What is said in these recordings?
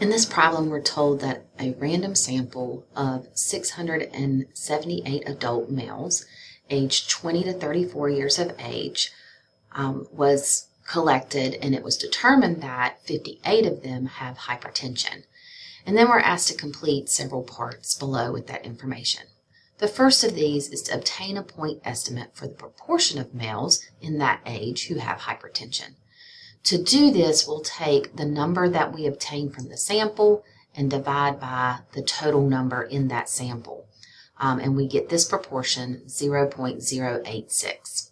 In this problem, we're told that a random sample of 678 adult males aged 20 to 34 years of age was collected, and it was determined that 58 of them have hypertension. And then we're asked to complete several parts below with that information. The first of these is to obtain a point estimate for the proportion of males in that age who have hypertension. To do this, we'll take the number that we obtain from the sample and divide by the total number in that sample. And we get this proportion, 0.086.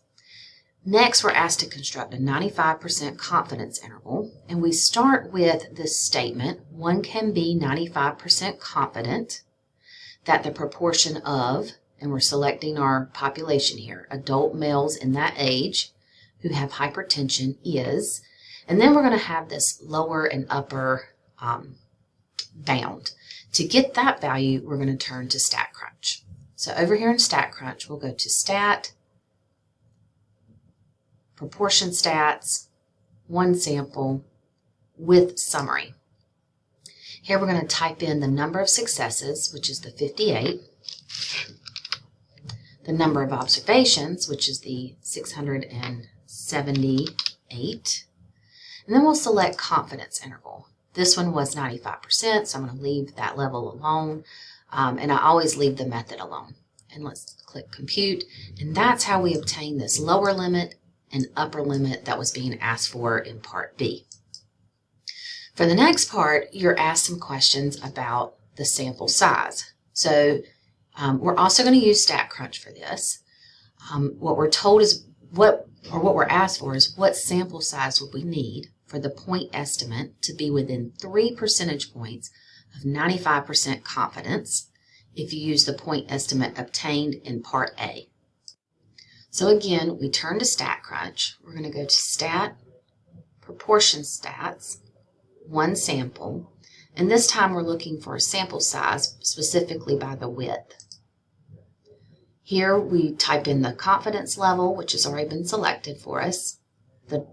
Next, we're asked to construct a 95% confidence interval, and we start with this statement: one can be 95% confident that the proportion of, and we're selecting our population here, adult males in that age who have hypertension is, and then we're going to have this lower and upper bound. To get that value, we're going to turn to StatCrunch. So over here in StatCrunch, we'll go to Stat, Proportion Stats, One Sample, with Summary. Here we're going to type in the number of successes, which is the 58, the number of observations, which is the 678, and then we'll select confidence interval. This one was 95%, so I'm going to leave that level alone, and I always leave the method alone. And let's click Compute, and that's how we obtain this lower limit and upper limit that was being asked for in Part B. For the next part, you're asked some questions about the sample size. So we're also going to use StatCrunch for this. What we're told is what we're asked for is what sample size would we need for the point estimate to be within 3 percentage points of 95% confidence if you use the point estimate obtained in Part A. So again, we turn to StatCrunch. We're going to go to Stat, Proportion Stats, One Sample, and this time we're looking for a sample size specifically by the width. Here we type in the confidence level, which has already been selected for us. The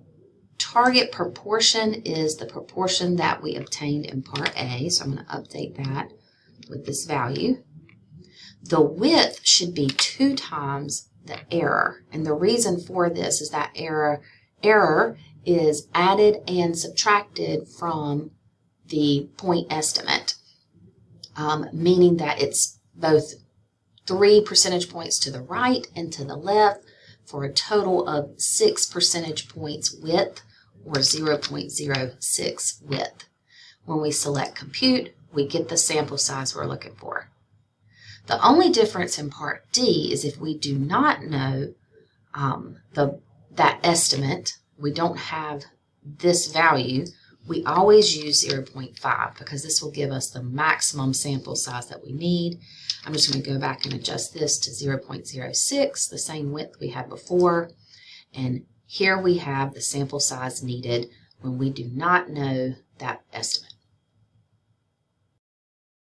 target proportion is the proportion that we obtained in Part A, so I'm going to update that with this value. The width should be 2 times the error, and the reason for this is that error is added and subtracted from the point estimate, meaning that it's both 3 percentage points to the right and to the left for a total of 6 percentage points width, or 0.06 width. When we select Compute, we get the sample size we're looking for. The only difference in Part D is if we do not know that estimate, we don't have this value, we always use 0.5 because this will give us the maximum sample size that we need. I'm just going to go back and adjust this to 0.06, the same width we had before. And here we have the sample size needed when we do not know that estimate.